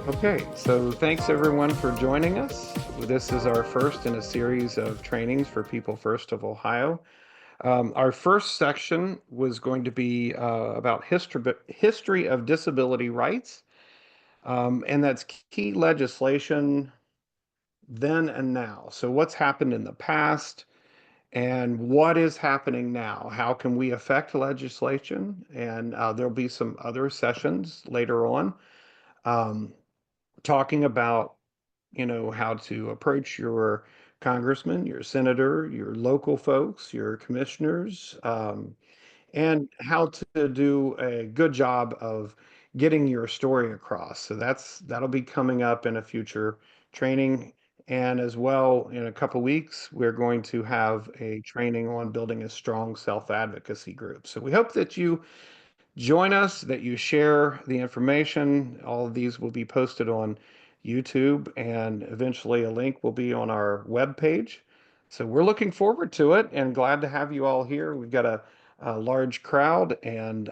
Okay, so thanks everyone for joining us. This is our first in a series of trainings for People First of Ohio. Our first section was going to be about history of disability rights, and that's key legislation then and now. So what's happened in the past and what is happening now? How can we affect legislation? And there'll be some other sessions later on um, talking about how to approach your congressman, your senator, your local folks, your commissioners, and how to do a good job of getting your story across. So that'll be coming up in a future training. And as well, in a couple weeks, we're going to have a training on building a strong self-advocacy group. So we hope that you join us, that you share the information. All of these will be posted on YouTube, and eventually a link will be on our webpage. So we're looking forward to it and glad to have you all here. We've got a large crowd and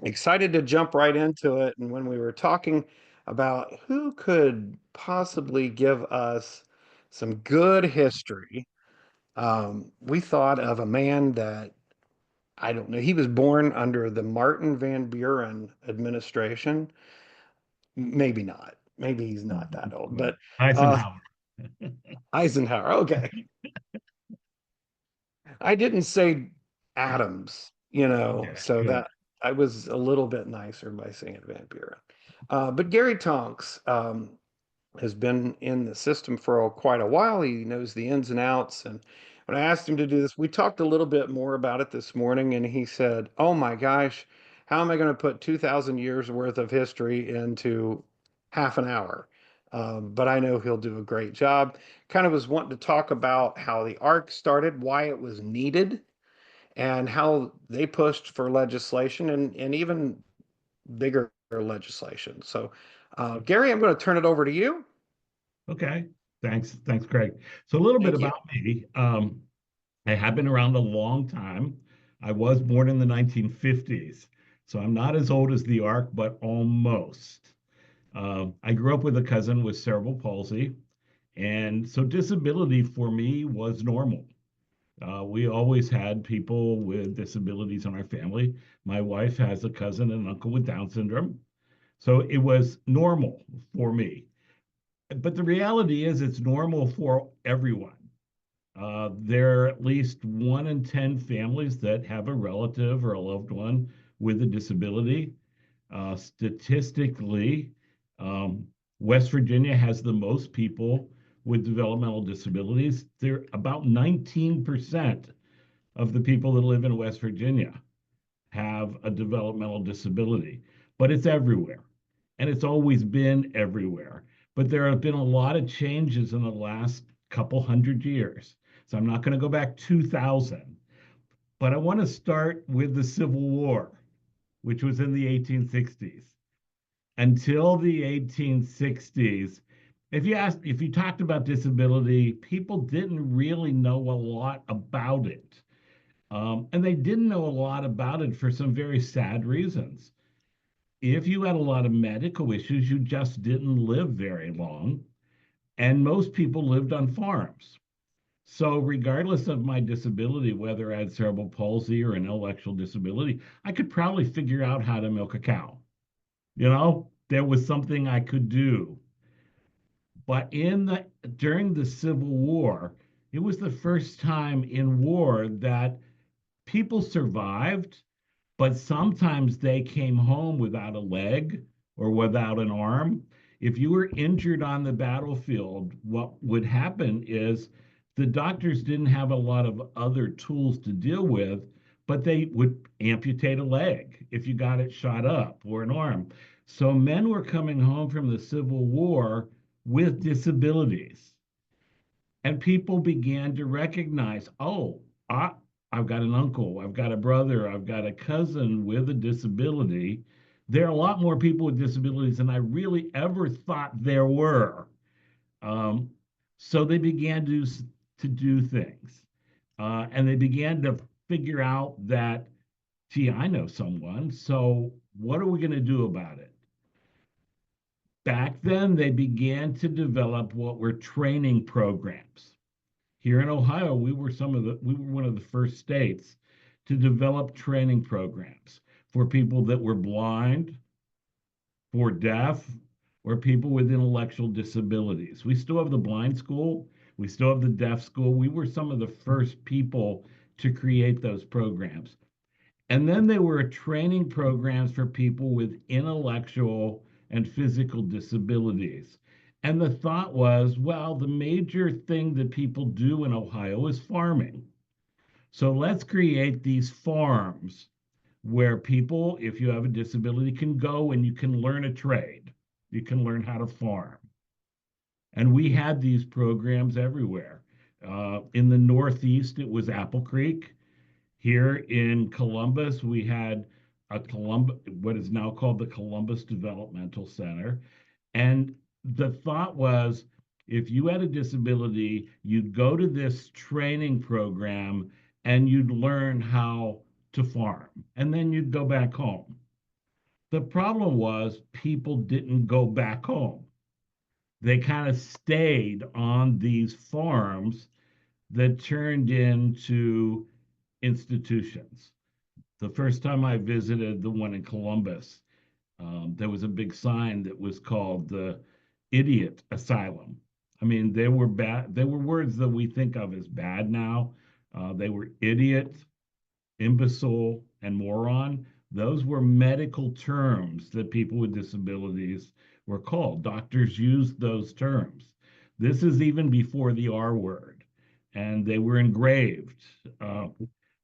excited to jump right into it. And when we were talking about who could possibly give us some good history, we thought of a man that I don't know. He was born under the Martin Van Buren administration. Maybe not. Maybe he's not that old, but uh, Eisenhower. Eisenhower. Okay. I didn't say Adams, Okay, so good. that I was a little bit nicer by saying Van Buren. But Gary Tonks, has been in the system for quite a while. He knows the ins and outs. And when I asked him to do this, we talked a little bit more about it this morning, and he said, "Oh my gosh, how am I going to put 2,000 years worth of history into half an hour?" But I know he'll do a great job. Kind of was wanting to talk about how the ARC started, why it was needed, and how they pushed for legislation and even bigger legislation. So, Gary, I'm going to turn it over to you. Okay. Thanks, Craig. So a little bit Thank you. about me. I have been around a long time. I was born in the 1950s, so I'm not as old as the Ark, but almost. I grew up with a cousin with cerebral palsy, and so disability for me was normal. We always had people with disabilities in our family. My wife has a cousin and uncle with Down syndrome, so it was normal for me. But the reality is, it's normal for everyone. There are at least 1 in 10 families that have a relative or a loved one with a disability. Statistically, um, West Virginia has the most people with developmental disabilities. They're about 19% of the people that live in West Virginia have a developmental disability, but it's everywhere. And it's always been everywhere. But there have been a lot of changes in the last couple hundred years. So I'm not going to go back 2000, but I want to start with the Civil War, which was in the 1860s. Until the 1860s, if you talked about disability, people didn't really know a lot about it. And they didn't know a lot about it for some very sad reasons. If you had a lot of medical issues, you just didn't live very long. And most people lived on farms. So, regardless of my disability, whether I had cerebral palsy or an intellectual disability, I could probably figure out how to milk a cow. There was something I could do. But during the Civil War, it was the first time in war that people survived, but sometimes they came home without a leg or without an arm. If you were injured on the battlefield, what would happen is the doctors didn't have a lot of other tools to deal with, but they would amputate a leg if you got it shot up or an arm. So men were coming home from the Civil War with disabilities. And people began to recognize, oh, I've got an uncle, I've got a brother, I've got a cousin with a disability. There are a lot more people with disabilities than I really ever thought there were. Um, so they began to do things. And they began to figure out that, gee, I know someone. So what are we going to do about it? Back then, they began to develop what were training programs. Here in Ohio, we were one of the first states to develop training programs for people that were blind, for deaf, or people with intellectual disabilities. We still have the blind school, we still have the deaf school. We were some of the first people to create those programs. And then there were training programs for people with intellectual and physical disabilities. And the thought was, well, the major thing that people do in Ohio is farming. So let's create these farms where people, if you have a disability, can go and you can learn a trade. You can learn how to farm. And we had these programs everywhere. In the Northeast, it was Apple Creek. Here in Columbus, we had what is now called the Columbus Developmental Center. And the thought was if you had a disability, you'd go to this training program and you'd learn how to farm, and then you'd go back home. The problem was people didn't go back home. They kind of stayed on these farms that turned into institutions. The first time I visited the one in Columbus, there was a big sign that was called the Idiot Asylum. I mean, they were bad. They were words that we think of as bad now. They were idiot, imbecile, and moron. Those were medical terms that people with disabilities were called. Doctors used those terms. This is even before the R word, and they were engraved.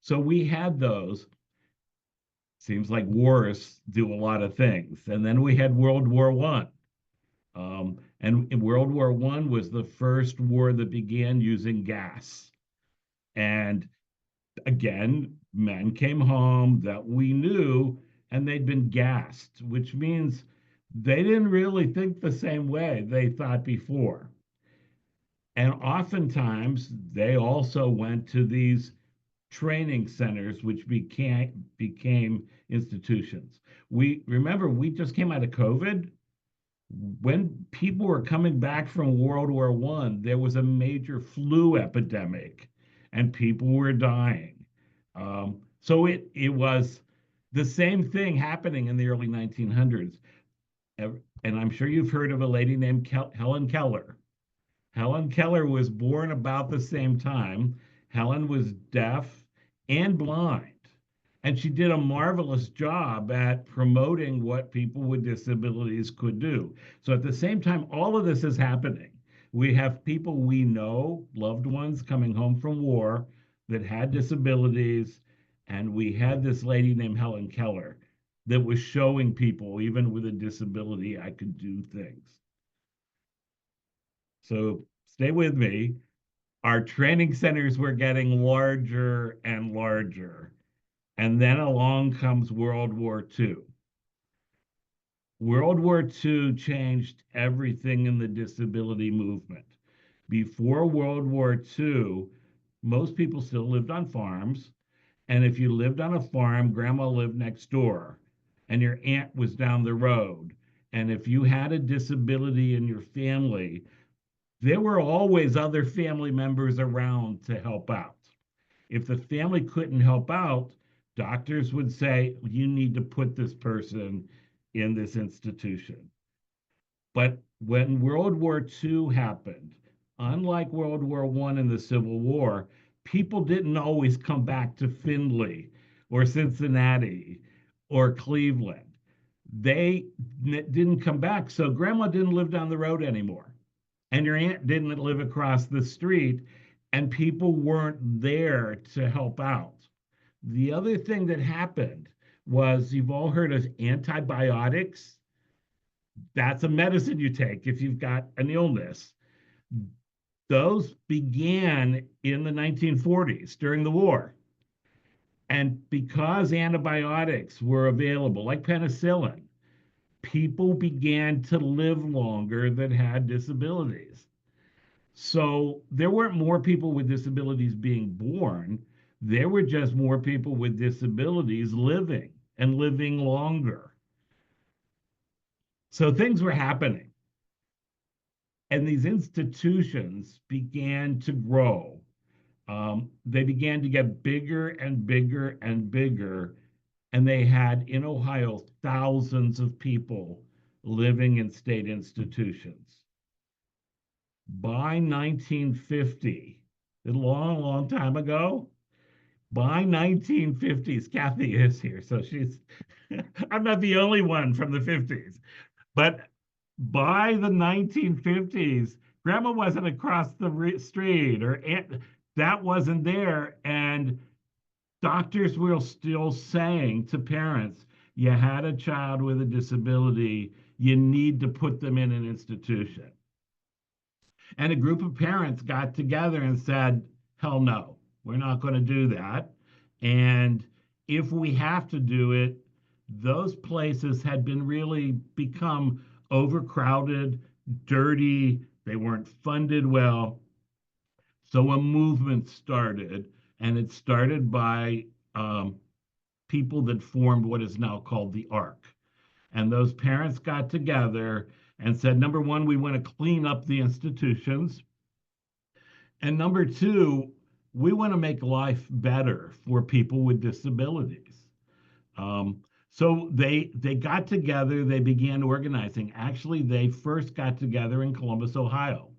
So we had those. Seems like wars do a lot of things. And then we had World War One. And World War One was the first war that began using gas. And again, men came home that we knew and they'd been gassed, which means they didn't really think the same way they thought before. And oftentimes they also went to these training centers, which became institutions. We remember we just came out of COVID. When people were coming back from World War One, there was a major flu epidemic, and people were dying. So it was the same thing happening in the early 1900s. And I'm sure you've heard of a lady named Helen Keller. Helen Keller was born about the same time. Helen was deaf and blind, and she did a marvelous job at promoting what people with disabilities could do. So at the same time, all of this is happening. We have people we know, loved ones coming home from war that had disabilities, and we had this lady named Helen Keller that was showing people, even with a disability, I could do things. So stay with me. Our training centers were getting larger and larger. And then along comes World War II. World War II changed everything in the disability movement. Before World War II, most people still lived on farms. And if you lived on a farm, grandma lived next door and your aunt was down the road. And if you had a disability in your family, there were always other family members around to help out. If the family couldn't help out, doctors would say, you need to put this person in this institution. But when World War II happened, unlike World War I and the Civil War, people didn't always come back to Findlay or Cincinnati or Cleveland. They didn't come back. So grandma didn't live down the road anymore. And your aunt didn't live across the street, and people weren't there to help out. The other thing that happened was you've all heard of antibiotics. That's a medicine you take if you've got an illness. Those began in the 1940s during the war. And because antibiotics were available, like penicillin, people began to live longer that had disabilities. So there weren't more people with disabilities being born. There were just more people with disabilities living and living longer. So things were happening, and these institutions began to grow. They began to get bigger and bigger and bigger, and they had in Ohio thousands of people living in state institutions. By 1950, a long, long time ago, by 1950s, Kathy is here, so she's, I'm not the only one from the 50s, but by the 1950s, grandma wasn't across the street or that wasn't there. And doctors were still saying to parents, you had a child with a disability, you need to put them in an institution. And a group of parents got together and said, hell no, we're not going to do that. And if we have to do it, those places had been really become overcrowded, dirty, they weren't funded well. So a movement started, and it started by people that formed what is now called the ARC. And those parents got together and said, number one, we want to clean up the institutions. And number two, we want to make life better for people with disabilities. Um, so they got together, they began organizing. Actually, they first got together in Columbus, Ohio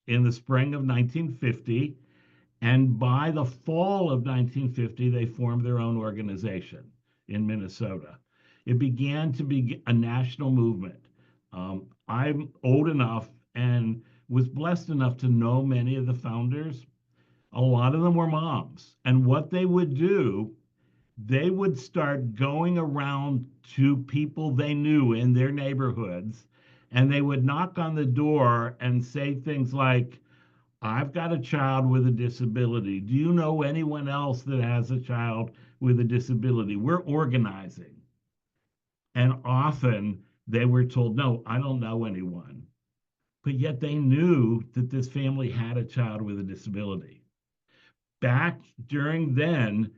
in the spring of 1950. And by the fall of 1950, they formed their own organization in Minnesota. It began to be a national movement. I'm old enough and was blessed enough to know many of the founders. A lot of them were moms. And what they would do, they would start going around to people they knew in their neighborhoods, and they would knock on the door and say things like, I've got a child with a disability. Do you know anyone else that has a child with a disability? We're organizing. And often they were told, no, I don't know anyone. But yet they knew that this family had a child with a disability. Back during then,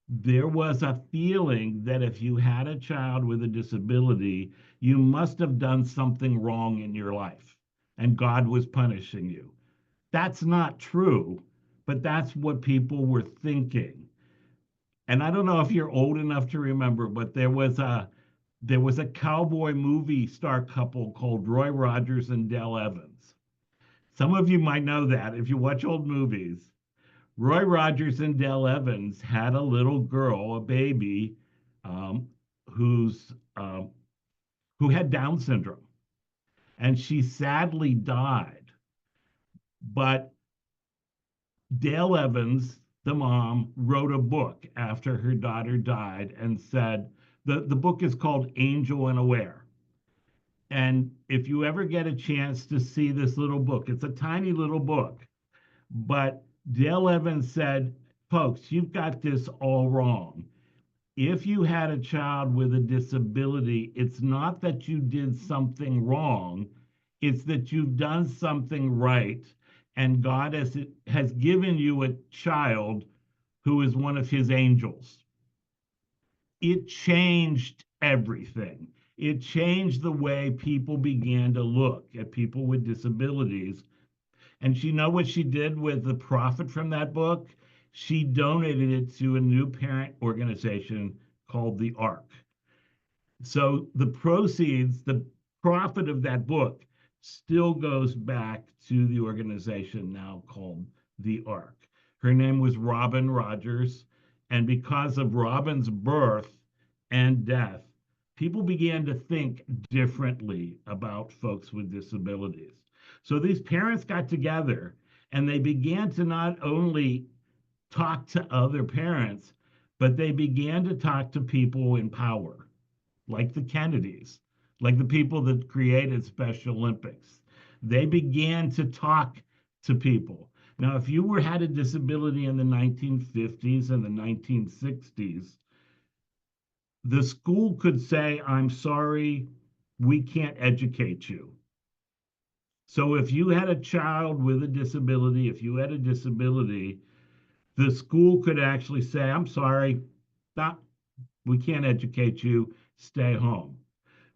there was a feeling that if you had a child with a disability, you must have done something wrong in your life and God was punishing you. That's not true, but that's what people were thinking. And I don't know if you're old enough to remember, but there was a cowboy movie star couple called Roy Rogers and Dale Evans. Some of you might know that if you watch old movies. Roy Rogers and Dale Evans had a little girl, a baby, um, who's who had Down syndrome, and she sadly died. But Dale Evans, the mom, wrote a book after her daughter died and said, the book is called Angel Unaware. And if you ever get a chance to see this little book, it's a tiny little book, but Dale Evans said, folks, you've got this all wrong. If you had a child with a disability, it's not that you did something wrong, it's that you've done something right. And God has given you a child who is one of his angels. It changed everything. It changed the way people began to look at people with disabilities. And you know what she did with the profit from that book? She donated it to a new parent organization called the ARC. So the proceeds, the profit of that book still goes back to the organization now called the ARC. Her name was Robin Rogers. And because of Robin's birth and death, people began to think differently about folks with disabilities. So these parents got together and they began to not only talk to other parents, but they began to talk to people in power like the Kennedys, like the people that created Special Olympics. They began to talk to people. Now, if you had a disability in the 1950s and the 1960s, the school could say, I'm sorry, we can't educate you. So if you had a child with a disability, if you had a disability, the school could actually say, I'm sorry, not, we can't educate you, stay home.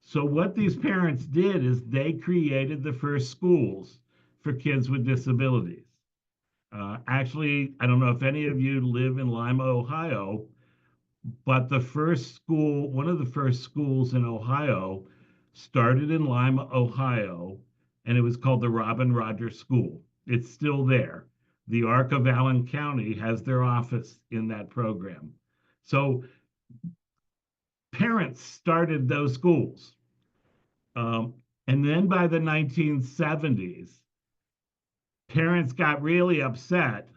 So what these parents did is they created the first schools for kids with disabilities. Actually, I don't know if any of you live in Lima, Ohio, but the first school, one of the first schools in Ohio, started in Lima, Ohio, and it was called the Robin Rogers School. It's still there. The Arc of Allen County has their office in that program. So parents started those schools. Um, and then by the 1970s, parents got really upset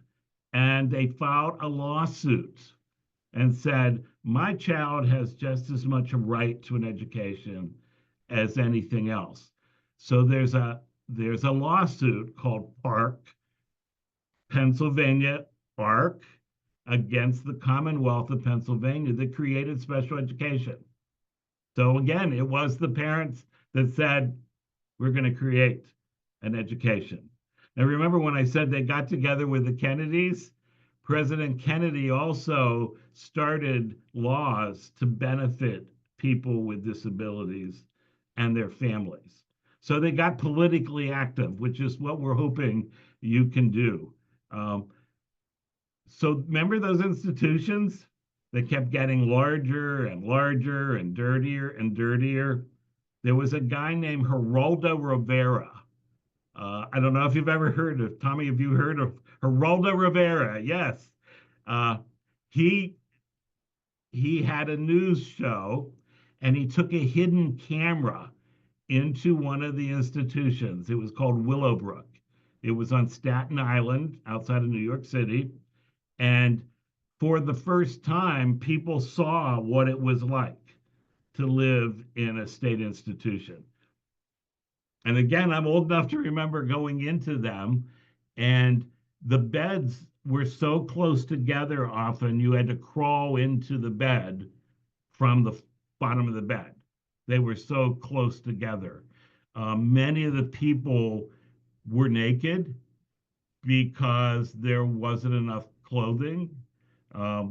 and they filed a lawsuit and said, my child has just as much a right to an education as anything else. So there's a lawsuit called Park, Pennsylvania Arc against the Commonwealth of Pennsylvania that created special education. So again, it was the parents that said, we're going to create an education. And remember when I said they got together with the Kennedys? President Kennedy also started laws to benefit people with disabilities and their families. So they got politically active, which is what we're hoping you can do. Um, so remember those institutions that kept getting larger and larger and dirtier and dirtier? There was a guy named Geraldo Rivera. I don't know if you've ever heard of Tommy. Have you heard of Geraldo Rivera? Yes. Uh, he he had a news show, and he took a hidden camera into one of the institutions. It was called Willowbrook. It was on Staten Island, outside of New York City, and for the first time, people saw what it was like to live in a state institution. And again, I'm old enough to remember going into them, and the beds were so close together often you had to crawl into the bed from the bottom of the bed. They were so close together. Many of the people were naked because there wasn't enough clothing.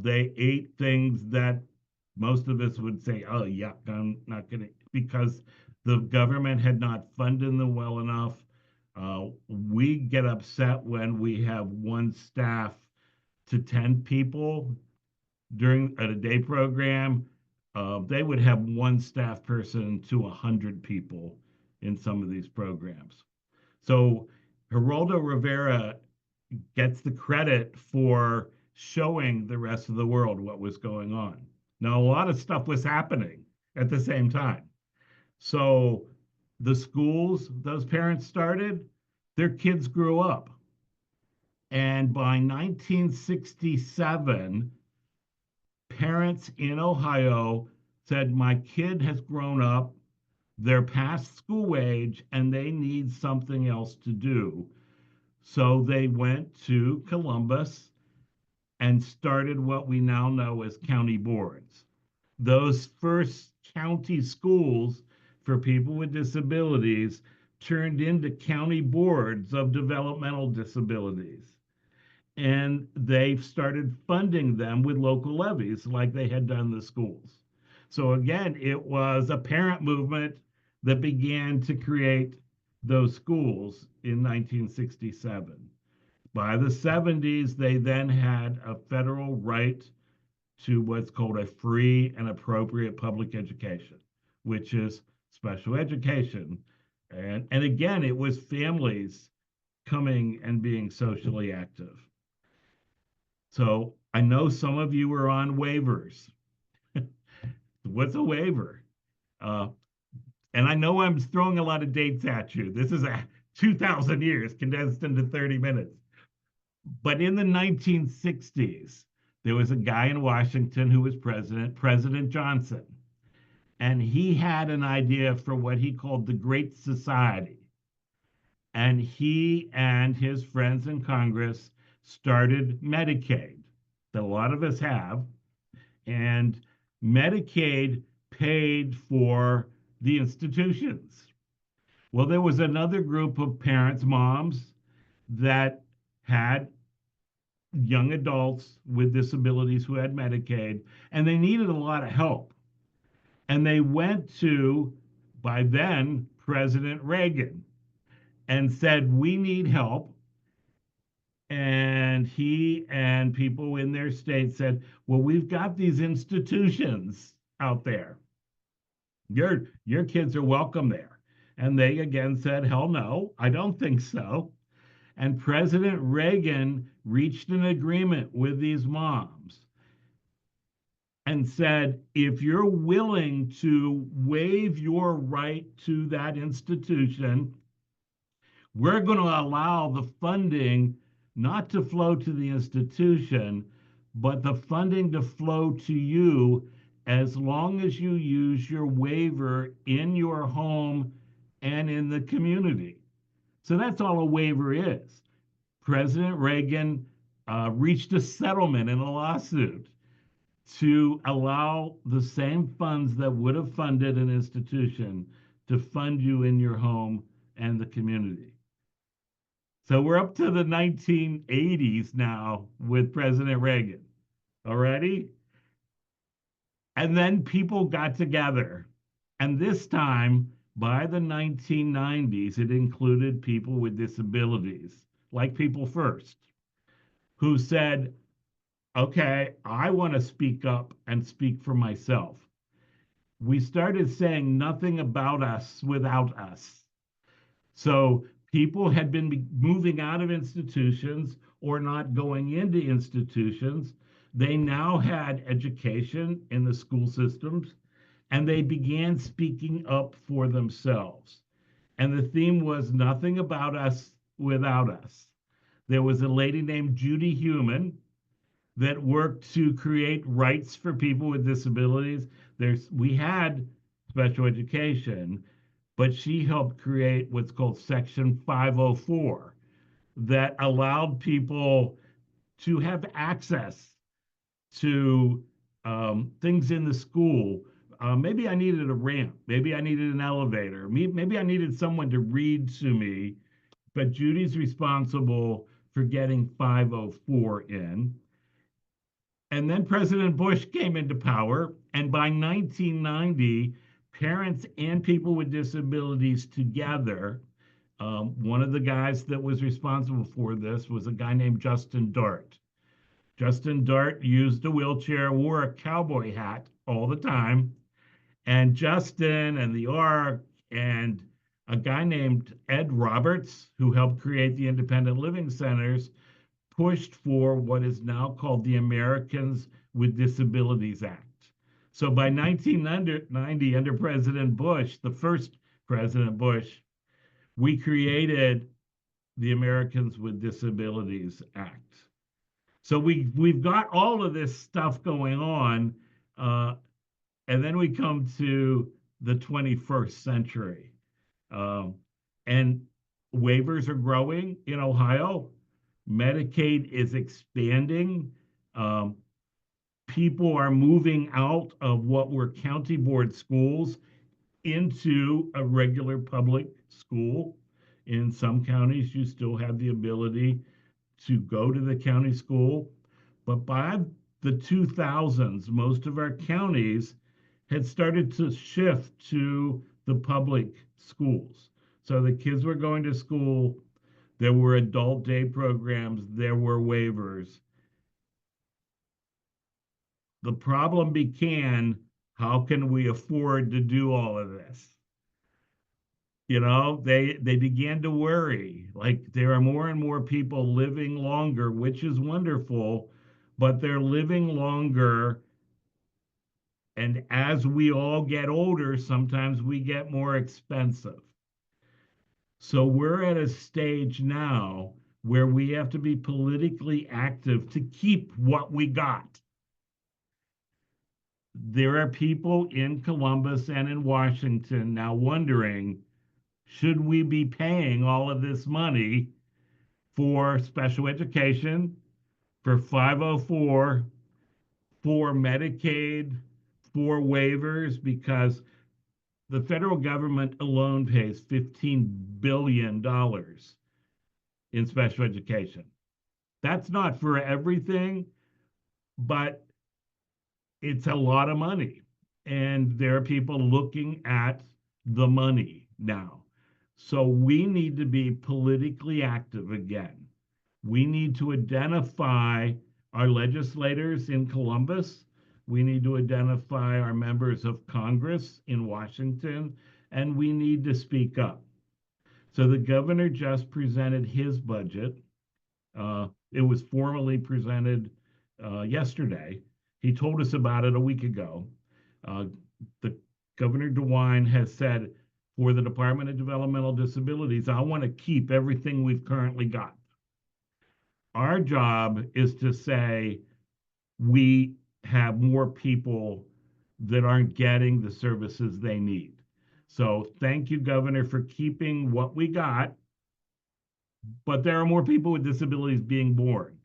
They ate things that most of us would say, oh, yeah, I'm not going to, because the government had not funded them well enough. We get upset when we have one staff to 10 people during at a day program. They would have one staff person to 100 people in some of these programs. So Geraldo Rivera gets the credit for showing the rest of the world what was going on. Now, a lot of stuff was happening at the same time. So the schools those parents started, their kids grew up. And by 1967, parents in Ohio said, my kid has grown up, they're past school age, and they need something else to do. So they went to Columbus and started what we now know as county boards. Those first county schools for people with disabilities turned into county boards of developmental disabilities. And they started funding them with local levies like they had done the schools. So again, it was a parent movement that began to create those schools in 1967. By the 70s, they then had a federal right to what's called a free and appropriate public education, which is special education. And again, it was families coming and being socially active. So I know some of you are on waivers. What's a waiver? Uh, and I know I'm throwing a lot of dates at you. This is a 2,000 years condensed into 30 minutes. But in the 1960s, there was a guy in Washington who was president, President Johnson, and he had an idea for what he called the Great Society. And he and his friends in Congress started Medicaid, that a lot of us have. And Medicaid paid for the institutions. Well, there was another group of parents, moms, that had young adults with disabilities who had Medicaid, and they needed a lot of help. And they went to by then President Reagan and said, "We need help." And he and people in their state said, "Well, we've got these institutions out there. Your kids are welcome there." And they again said, "Hell no, I don't think so." And President Reagan reached an agreement with these moms and said, if you're willing to waive your right to that institution, we're going to allow the funding not to flow to the institution, but the funding to flow to you as long as you use your waiver in your home and in the community. So that's all a waiver is. President Reagan reached a settlement in a lawsuit to allow the same funds that would have funded an institution to fund you in your home and the community. So we're up to the 1980s now with President Reagan already. And then people got together. And this time, by the 1990s, it included people with disabilities, like People First, who said, okay, I want to speak up and speak for myself. We started saying nothing about us without us. So people had been moving out of institutions or not going into institutions. They now had education in the school systems and they began speaking up for themselves. And the theme was nothing about us without us. There was a lady named Judy Heumann that worked to create rights for people with disabilities. We had special education, but she helped create what's called Section 504 that allowed people to have access to things in the school. Maybe I needed a ramp. Maybe I needed an elevator. Maybe I needed someone to read to me. But Judy's responsible for getting 504 in. And then President Bush came into power. And by 1990, parents and people with disabilities together, one of the guys that was responsible for this was a guy named Justin Dart. Justin Dart used a wheelchair, wore a cowboy hat all the time. And Justin and the ARC and a guy named Ed Roberts, who helped create the independent living centers, pushed for what is now called the Americans with Disabilities Act. So by 1990, under President Bush, the first President Bush, we created the Americans with Disabilities Act. So we've got all of this stuff going on, and then we come to the 21st century, and waivers are growing in Ohio. Medicaid is expanding. Um, People are moving out of what were county board schools into a regular public school. In some counties, you still have the ability to go to the county school. But by the 2000s, most of our counties had started to shift to the public schools. So the kids were going to school, there were adult day programs, there were waivers. The problem began, how can we afford to do all of this? They began to worry, like there are more and more people living longer, which is wonderful, but they're living longer. And as we all get older, sometimes we get more expensive. So we're at a stage now where we have to be politically active to keep what we got. There are people in Columbus and in Washington now wondering, should we be paying all of this money for special education, for 504, for Medicaid, for waivers? Because the federal government alone pays $15 billion in special education. That's not for everything, but it's a lot of money. And there are people looking at the money now. So we need to be politically active again. We need to identify our legislators in Columbus. We need to identify our members of Congress in Washington, and we need to speak up. So the governor just presented his budget. It was formally presented yesterday. He told us about it a week ago. Uh, the Governor DeWine has said for the Department of Developmental Disabilities, I want to keep everything we've currently got. Our job is to say we have more people that aren't getting the services they need. So thank you, Governor, for keeping what we got, but there are more people with disabilities being born,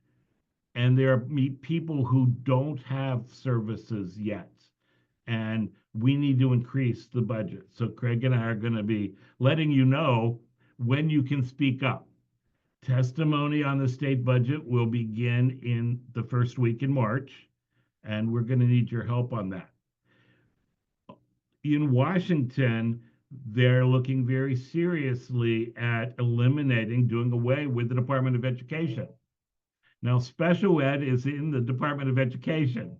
and there are people who don't have services yet. And we need to increase the budget. So Kraig and I are going to be letting you know when you can speak up. Testimony on the state budget will begin in the first week in March, and we're going to need your help on that. In Washington, they're looking very seriously at eliminating, doing away with the Department of Education. Now, special ed is in the Department of Education.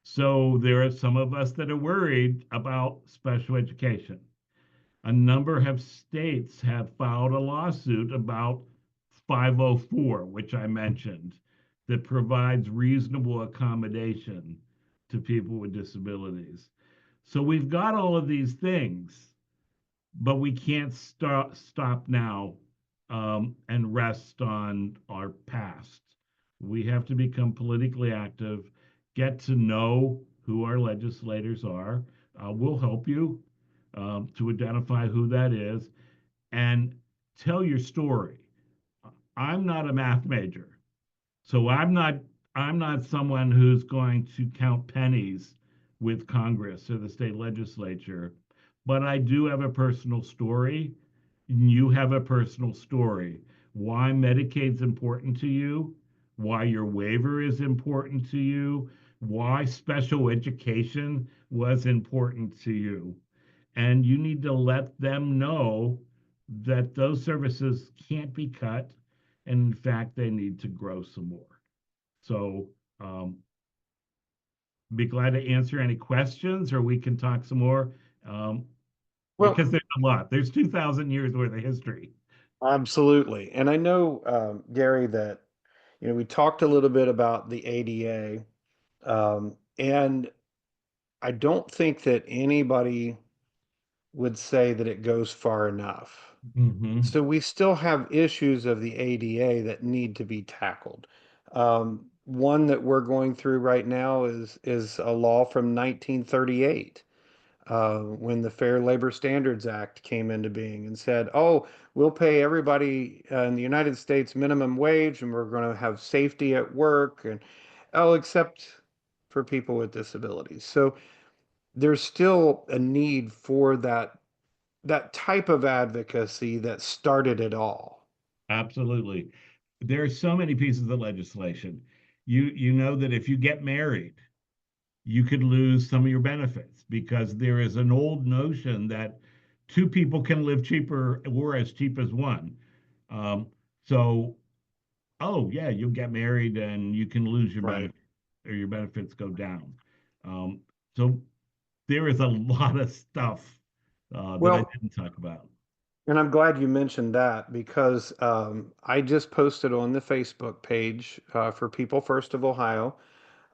So there are some of us that are worried about special education. A number of states have filed a lawsuit about 504, which I mentioned, that provides reasonable accommodation to people with disabilities. So we've got all of these things, but we can't stop now and rest on our past. We have to become politically active, get to know who our legislators are. We'll help you to identify who that is and tell your story. I'm not a math major, so I'm not someone who's going to count pennies with Congress or the state legislature, but I do have a personal story. You have a personal story. Why Medicaid's important to you, why your waiver is important to you, why special education was important to you. And you need to let them know that those services can't be cut. And in fact, they need to grow some more. So be glad to answer any questions or we can talk some more Well, because there's a lot. There's 2,000 years worth of history. absolutely. And I know, Gary, that we talked a little bit about the ADA, and I don't think that anybody would say that it goes far enough. Mm-hmm. So we still have issues of the ADA that need to be tackled. One that we're going through right now is a law from 1938, when the Fair Labor Standards Act came into being and said, "Oh, we'll pay everybody in the United States minimum wage, and we're going to have safety at work, and oh, except for people with disabilities." So there's still a need for that type of advocacy that started it all. Absolutely. There are so many pieces of legislation. You know that if you get married, you could lose some of your benefits because there is an old notion that two people can live cheaper or as cheap as one. Um, so, oh yeah, you'll get married and you can lose your Right. benefit or your benefits go down. Um, so there is a lot of stuff that I Well, didn't talk about. and I'm glad you mentioned that because I just posted on the Facebook page for People First of Ohio,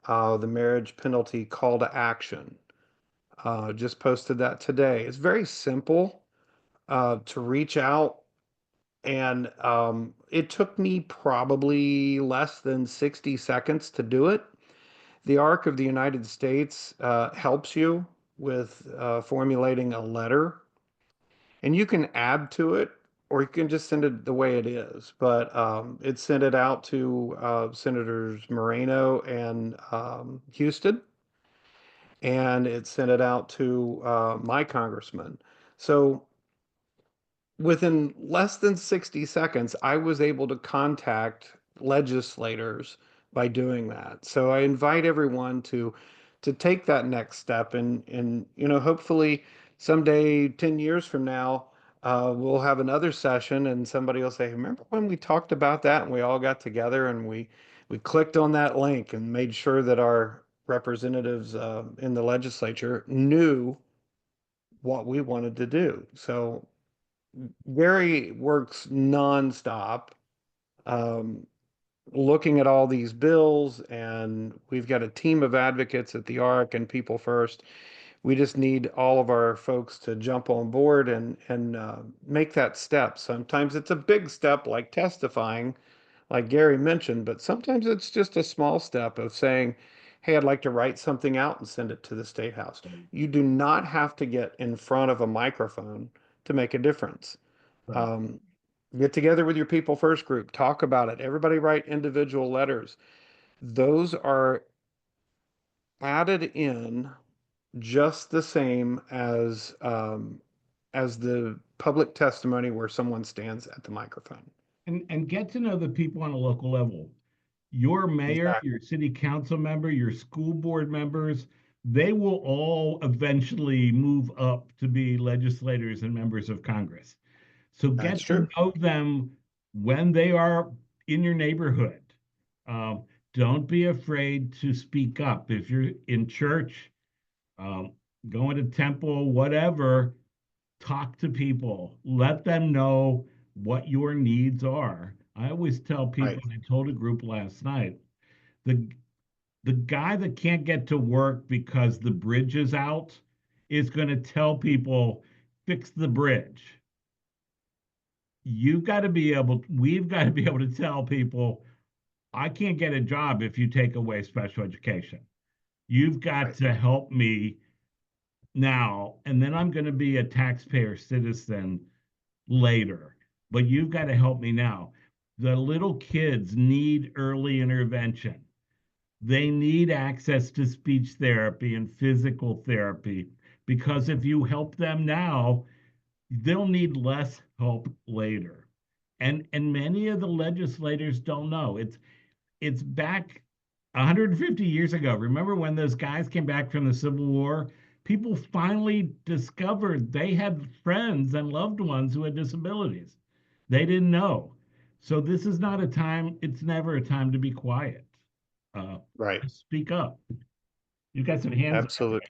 the marriage penalty call to action. Just posted that today. It's very simple to reach out, and it took me probably less than 60 seconds to do it. The Arc of the United States helps you with formulating a letter, and you can add to it, or you can just send it the way it is. But it sent it out to Senators Moreno and Houston, and it sent it out to my congressman. So within less than 60 seconds, I was able to contact legislators by doing that. So I invite everyone to take that next step and hopefully someday, 10 years from now, we'll have another session and somebody will say, remember when we talked about that and we all got together and we clicked on that link and made sure that our representatives in the legislature knew what we wanted to do. So Gary works nonstop, um, looking at all these bills, and we've got a team of advocates at the ARC and People First. We just need all of our folks to jump on board and make that step. Sometimes it's a big step like testifying, like Gary mentioned, but sometimes it's just a small step of saying, hey, I'd like to write something out and send it to the State House. You do not have to get in front of a microphone to make a difference. Right. Um, get together with your People First group, talk about it. Everybody write individual letters. Those are added in just the same as the public testimony where someone stands at the microphone. And get to know the people on a local level. Your mayor, Exactly. your city council member, your school board members, they will all eventually move up to be legislators and members of Congress. So That's get to true. know them when they are in your neighborhood. Um, don't be afraid to speak up. If you're in church, um, going to temple, whatever, talk to people, let them know what your needs are. I always tell Right. people, and I told a group last night, the the guy that can't get to work because the bridge is out is going to tell people, fix the bridge. We've got to be able to tell people, I can't get a job if you take away special education. You've got Right. to help me now, and then I'm going to be a taxpayer citizen later, but you've got to help me now. The little kids need early intervention. They need access to speech therapy and physical therapy because if you help them now, they'll need less help later. And many of the legislators don't know. It's back 150 years ago. Remember when those guys came back from the Civil War? People finally discovered they had friends and loved ones who had disabilities. They didn't know. So this is not a time, it's never a time to be quiet. Uh, Right. just speak up. You've got some hands up. Absolutely.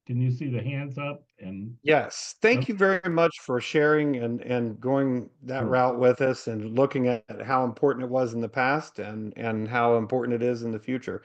Can you see the hands up? And Yes. Thank okay, you very much for sharing and going that sure. route with us and looking at how important it was in the past and how important it is in the future.